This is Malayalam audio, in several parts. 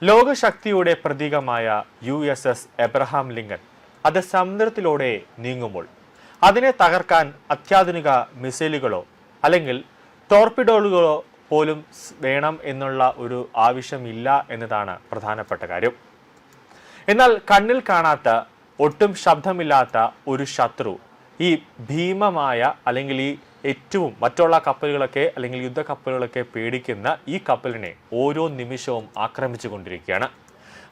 ലോകശക്തിയുടെ പ്രതീകമായ USS എബ്രഹാം ലിങ്കൺ അത് സമുദ്രത്തിലൂടെ നീങ്ങുമ്പോൾ അതിനെ തകർക്കാൻ അത്യാധുനിക മിസൈലുകളോ അല്ലെങ്കിൽ ടോർപിഡോകളോ പോലും വേണം എന്നുള്ള ഒരു ആവശ്യമില്ല എന്നതാണ് പ്രധാനപ്പെട്ട കാര്യം. എന്നാൽ കണ്ണിൽ കാണാത്ത ഒട്ടും ശബ്ദമില്ലാത്ത ഒരു ശത്രു ഈ ഭീമമായ അല്ലെങ്കിൽ ഈ ഏറ്റവും മറ്റുള്ള കപ്പലുകളൊക്കെ അല്ലെങ്കിൽ യുദ്ധക്കപ്പലുകളൊക്കെ പേടിക്കുന്ന ഈ കപ്പലിനെ ഓരോ നിമിഷവും ആക്രമിച്ചു കൊണ്ടിരിക്കുകയാണ്.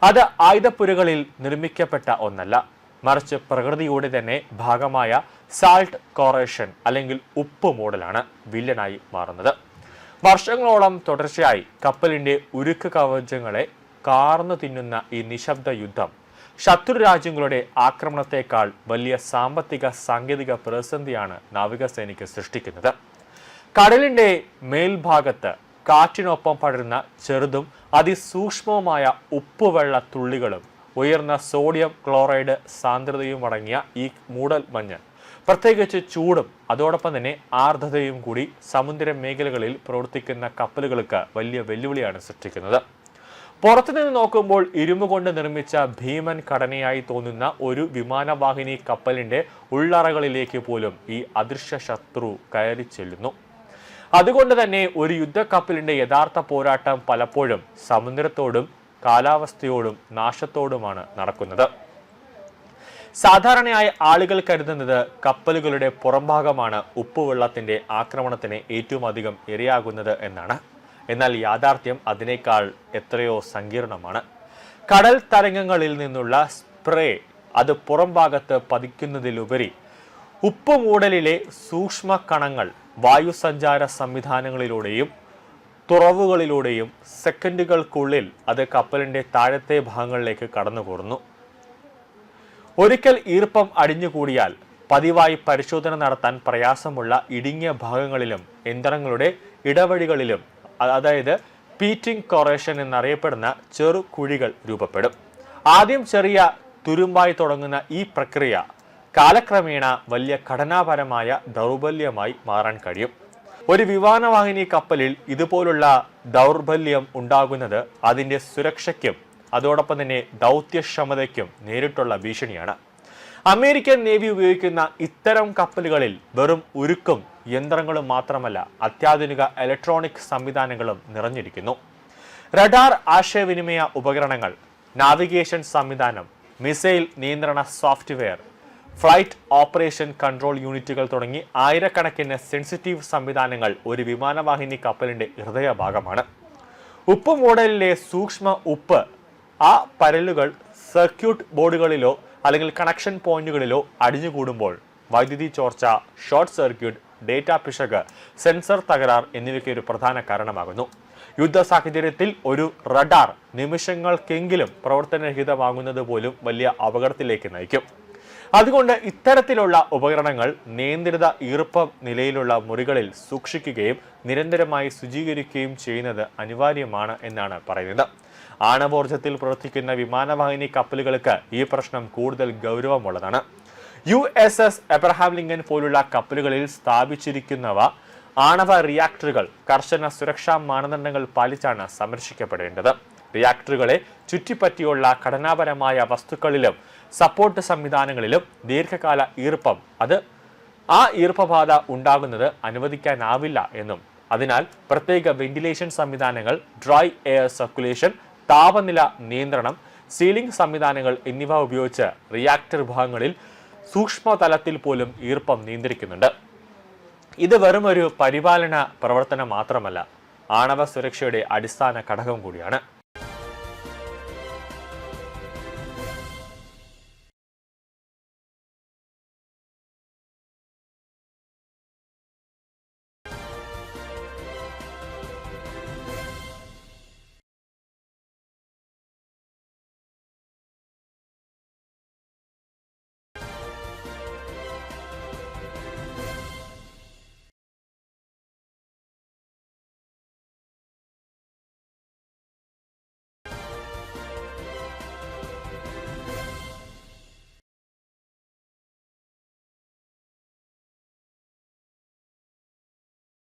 അത് ആയുധപ്പുരകളിൽ നിർമ്മിക്കപ്പെട്ട ഒന്നല്ല, മറിച്ച് പ്രകൃതിയുടെ തന്നെ ഭാഗമായ സാൾട്ട് കോറേഷൻ അല്ലെങ്കിൽ ഉപ്പ് മോഡലാണ് വില്ലനായി മാറുന്നത്. വർഷങ്ങളോളം തുടർച്ചയായി കപ്പലിന്റെ ഉരുക്ക് കവചങ്ങളെ കാർന്നു തിന്നുന്ന ഈ നിശബ്ദ യുദ്ധം ശത്രു രാജ്യങ്ങളുടെ ആക്രമണത്തെക്കാൾ വലിയ സാമ്പത്തിക സാങ്കേതിക പ്രതിസന്ധിയാണ് നാവികസേനയ്ക്ക് സൃഷ്ടിക്കുന്നത്. കടലിന്റെ മേൽഭാഗത്ത് കാറ്റിനൊപ്പം പടരുന്ന ചെറുതും അതിസൂക്ഷ്മവുമായ ഉപ്പുവെള്ള തുള്ളികളും ഉയർന്ന സോഡിയം ക്ലോറൈഡ് സാന്ദ്രതയും അടങ്ങിയ ഈ മൂടൽ മഞ്ഞ് പ്രത്യേകിച്ച് ചൂടും അതോടൊപ്പം തന്നെ ആർദ്രതയും കൂടി സമുദ്ര മേഖലകളിൽ പ്രവർത്തിക്കുന്ന കപ്പലുകൾക്ക് വലിയ വെല്ലുവിളിയാണ് സൃഷ്ടിക്കുന്നത്. പുറത്തുനിന്ന് നോക്കുമ്പോൾ ഇരുമ്പ് കൊണ്ട് നിർമ്മിച്ച ഭീമൻ ഘടനയായി തോന്നുന്ന ഒരു വിമാനവാഹിനി കപ്പലിന്റെ ഉള്ളറകളിലേക്ക് പോലും ഈ അദൃശ്യ ശത്രു കയറി ചെല്ലുന്നു. അതുകൊണ്ട് തന്നെ ഒരു യുദ്ധക്കപ്പലിന്റെ യഥാർത്ഥ പോരാട്ടം പലപ്പോഴും സമുദ്രത്തോടും കാലാവസ്ഥയോടും നാശത്തോടുമാണ് നടക്കുന്നത്. സാധാരണയായി ആളുകൾ കരുതുന്നത് കപ്പലുകളുടെ പുറംഭാഗമാണ് ഉപ്പുവെള്ളത്തിന്റെ ആക്രമണത്തിന് ഏറ്റവും അധികം ഇരയാകുന്നത് എന്നാണ്. എന്നാൽ യാഥാർത്ഥ്യം അതിനേക്കാൾ എത്രയോ സങ്കീർണമാണ്. കടൽ തരംഗങ്ങളിൽ നിന്നുള്ള സ്പ്രേ അത് പുറംഭാഗത്ത് പതിക്കുന്നതിലുപരി ഉപ്പുമൂടലിലെ സൂക്ഷ്മ കണങ്ങൾ വായുസഞ്ചാര സംവിധാനങ്ങളിലൂടെയും തുറവുകളിലൂടെയും സെക്കൻഡുകൾക്കുള്ളിൽ അത് കപ്പലിന്റെ താഴത്തെ ഭാഗങ്ങളിലേക്ക് കടന്നുകൂടുന്നു. ഒരിക്കൽ ഈർപ്പം അടിഞ്ഞുകൂടിയാൽ പതിവായി പരിശോധന നടത്താൻ പ്രയാസമുള്ള ഇടുങ്ങിയ ഭാഗങ്ങളിലും യന്ത്രങ്ങളുടെ ഇടവഴികളിലും അതായത് പീറ്റിംഗ് കൊറേഷൻ എന്നറിയപ്പെടുന്ന ചെറു കുഴികൾ രൂപപ്പെടും. ആദ്യം ചെറിയ തുരുമ്പായി തുടങ്ങുന്ന ഈ പ്രക്രിയ കാലക്രമേണ വലിയ ഘടനാപരമായ ദൗർബല്യമായി മാറാൻ കഴിയും. ഒരു വിമാനവാഹിനി കപ്പലിൽ ഇതുപോലുള്ള ദൗർബല്യം ഉണ്ടാകുന്നത് അതിന്റെ സുരക്ഷയ്ക്കും അതോടൊപ്പം തന്നെ ദൗത്യക്ഷമതയ്ക്കും നേരിട്ടുള്ള ഭീഷണിയാണ്. അമേരിക്കൻ നേവി ഉപയോഗിക്കുന്ന ഇത്തരം കപ്പലുകളിൽ വെറും ഉരുക്കും യന്ത്രങ്ങളും മാത്രമല്ല, അത്യാധുനിക ഇലക്ട്രോണിക് സംവിധാനങ്ങളും നിറഞ്ഞിരിക്കുന്നു. റഡാർ ആശയവിനിമയ ഉപകരണങ്ങൾ, നാവിഗേഷൻ സംവിധാനം, മിസൈൽ നിയന്ത്രണ സോഫ്റ്റ്വെയർ, ഫ്ലൈറ്റ് ഓപ്പറേഷൻ കൺട്രോൾ യൂണിറ്റുകൾ തുടങ്ങി ആയിരക്കണക്കിന് സെൻസിറ്റീവ് സംവിധാനങ്ങൾ ഒരു വിമാനവാഹിനി കപ്പലിന്റെ ഹൃദയഭാഗമാണ്. ഉപ്പ് മോഡലിലെ സൂക്ഷ്മ ഉപ്പ് ആ പരലുകൾ സർക്യൂട്ട് ബോർഡുകളിലോ അല്ലെങ്കിൽ കണക്ഷൻ പോയിന്റുകളിലോ അടിഞ്ഞുകൂടുമ്പോൾ വൈദ്യുതി ചോർച്ച, ഷോർട്ട് സർക്യൂട്ട്, ഡേറ്റ പിശക്, സെൻസർ തകരാർ എന്നിവയ്ക്ക് ഒരു പ്രധാന കാരണമാകുന്നു. യുദ്ധ സാഹചര്യത്തിൽ ഒരു റഡാർ നിമിഷങ്ങൾക്കെങ്കിലും പ്രവർത്തനരഹിതമാകുന്നത് പോലും വലിയ അപകടത്തിലേക്ക് നയിക്കും. അതുകൊണ്ട് ഇത്തരത്തിലുള്ള ഉപകരണങ്ങൾ നിയന്ത്രിത ഈർപ്പ നിലയിലുള്ള മുറികളിൽ സൂക്ഷിക്കുകയും നിരന്തരമായി ശുചീകരിക്കുകയും ചെയ്യുന്നത് അനിവാര്യമാണ് എന്നാണ് പറയുന്നത്. ആണവോർജ്ജത്തിൽ പ്രവർത്തിക്കുന്ന വിമാനവാഹിനി കപ്പലുകൾക്ക് ഈ പ്രശ്നം കൂടുതൽ ഗൗരവമുള്ളതാണ്. USS എബ്രഹാം ലിങ്കൺ പോലുള്ള കപ്പലുകളിൽ സ്ഥാപിച്ചിരിക്കുന്നവ ആണവ റിയാക്ടറുകൾ കർശന സുരക്ഷാ മാനദണ്ഡങ്ങൾ പാലിച്ചാണ് സംരക്ഷിക്കപ്പെടേണ്ടത്. റിയാക്ടറുകളെ ചുറ്റിപ്പറ്റിയുള്ള ഘടനാപരമായ വസ്തുക്കളിലും സപ്പോർട്ട് സംവിധാനങ്ങളിലും ദീർഘകാല ഈർപ്പം ആ ഈർപ്പബാധ ഉണ്ടാകുന്നത് അനുവദിക്കാനാവില്ല എന്നും അതിനാൽ പ്രത്യേക വെന്റിലേഷൻ സംവിധാനങ്ങൾ, ഡ്രൈ എയർ സർക്കുലേഷൻ, താപനില നിയന്ത്രണം, സീലിംഗ് സംവിധാനങ്ങൾ എന്നിവ ഉപയോഗിച്ച് റിയാക്ടർ ഭാഗങ്ങളിൽ സൂക്ഷ്മതലത്തിൽ പോലും ഈർപ്പം നിയന്ത്രിക്കുന്നുണ്ട്. ഇത് വെറും ഒരു പരിപാലന പ്രവർത്തനം മാത്രമല്ല, ആണവ സുരക്ഷയുടെ അടിസ്ഥാന ഘടകം കൂടിയാണ്.